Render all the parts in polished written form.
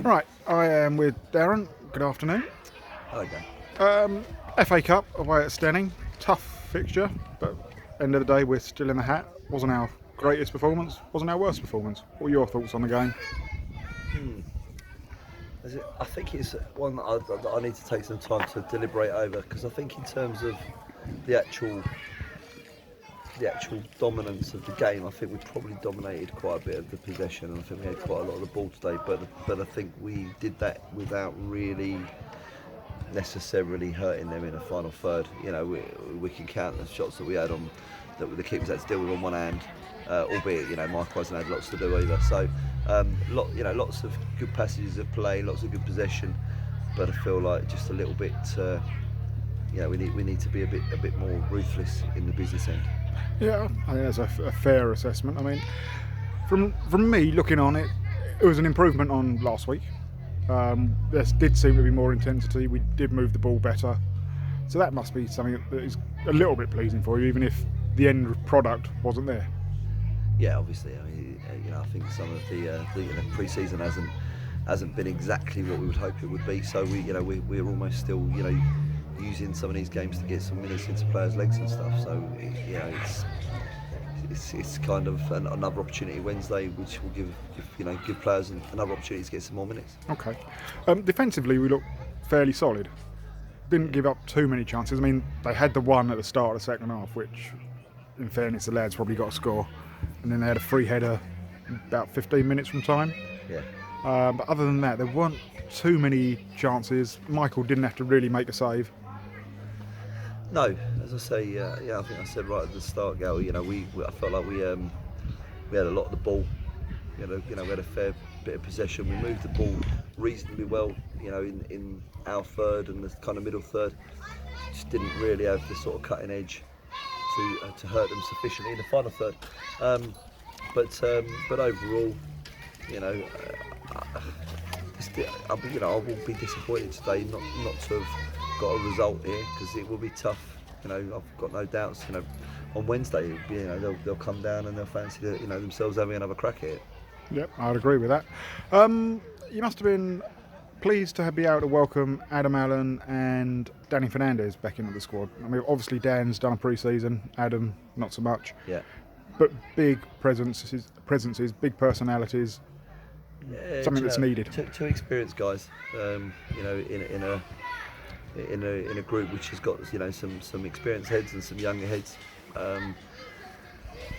Right, I am with Darren. Good afternoon. Hello, Dan. FA Cup away at Steyning. Tough fixture, but end of the day we're still in the hat. Wasn't our greatest performance, wasn't our worst performance. What are your thoughts on the game? I think it's one that I need to take some time to deliberate over, because I think in terms of the actual dominance of the game, I think we probably dominated quite a bit of the possession, and I think we had quite a lot of the ball today. But I think we did that without really necessarily hurting them in the final third. You know, we can count the shots that we had on that the keepers had to deal with on one hand, albeit Mike hasn't had lots to do either. So lots of good passages of play, lots of good possession, but I feel like just a little bit. We need to be a bit more ruthless in the business end. Yeah, I think that's a fair assessment. I mean, from me looking on it, it was an improvement on last week. There did seem to be more intensity. We did move the ball better, so that must be something that is a little bit pleasing for you, even if the end product wasn't there. Yeah, obviously. I mean, I think some of the pre-season hasn't been exactly what we would hope it would be. So we're almost still using some of these games to get some minutes into players' legs and stuff. So it's kind of another opportunity Wednesday, which will give players another opportunity to get some more minutes. Okay. Defensively, we looked fairly solid. Didn't give up too many chances. I mean, they had the one at the start of the second half, which, in fairness, the lads probably got a score. And then they had a free header about 15 minutes from time. Yeah. But other than that, there weren't too many chances. Michael didn't have to really make a save. No, as I say, I think I said right at the start, Gal. I felt like we had a lot of the ball. We had a fair bit of possession. We moved the ball reasonably well. In our third and the kind of middle third, just didn't really have the sort of cutting edge to hurt them sufficiently in the final third. But overall, I will be disappointed today not to have got a result here, because it will be tough. I've got no doubts. On Wednesday, they'll come down and they'll fancy themselves having another crack at it. Yep, I'd agree with that. You must have been pleased to be able to welcome Adam Allen and Danny Fernandez back into the squad. I mean, obviously Dan's done a pre-season, Adam not so much. Yeah. But big presences, big personalities. Yeah, something that's needed. Two experienced guys, in a group which has got some experienced heads and some younger heads.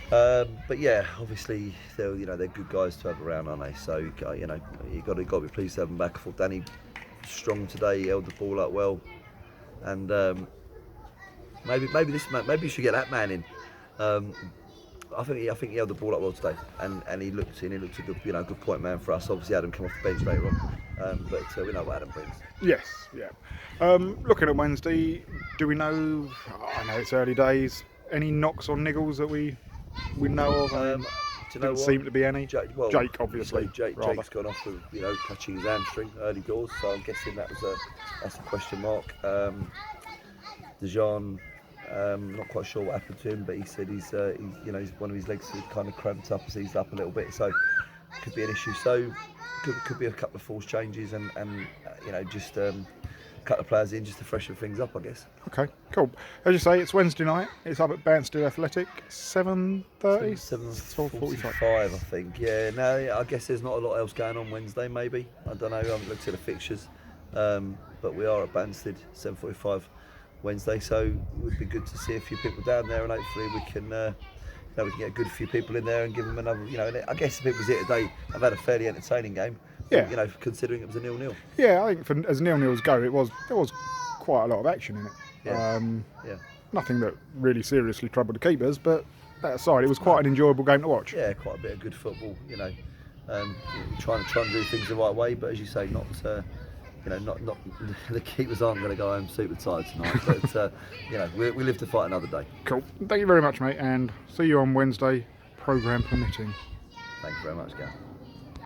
But yeah, obviously they're good guys to have around, aren't they? So you got to be pleased to have them back. I thought Danny strong today. He held the ball up well, and maybe you should get that man in. I think he held the ball up well today, and he looked a good point man for us. Obviously Adam came off the bench later on, but we know what Adam brings. Yes, yeah. Looking at Wednesday, do we know? I know it's early days. Any knocks or niggles that we know of? Do you know didn't what? seem to be any. Jake, obviously. Jake's gone off with catching his hamstring early doors, so I'm guessing that's a question mark. Dejan, not quite sure what happened to him, but he said he's one of his legs kind of cramped up, seized up a little bit, so could be an issue. So could be a couple of false changes and just a couple of players in just to freshen things up, I guess. Okay, cool. As you say, it's Wednesday night. It's up at Banstead Athletic, 7:30? 7:45, I think. Yeah, no, I guess there's not a lot else going on Wednesday, maybe. I don't know, I haven't looked at the fixtures. But we are at Banstead, 7:45 Wednesday, so it would be good to see a few people down there, and hopefully we can get a good few people in there and give them another, and I guess if it was here today, I've had a fairly entertaining game. Yeah. Considering it was a 0-0. Yeah, I think as 0-0s go, there was quite a lot of action in it. Yeah. Nothing that really seriously troubled the keepers, but that aside, it was quite an enjoyable game to watch. Yeah, quite a bit of good football. Trying to do things the right way, but as you say, not the keepers aren't going to go home super tired tonight. But we live to fight another day. Cool. Thank you very much, mate, and see you on Wednesday, programme permitting. Thank you very much, Gav.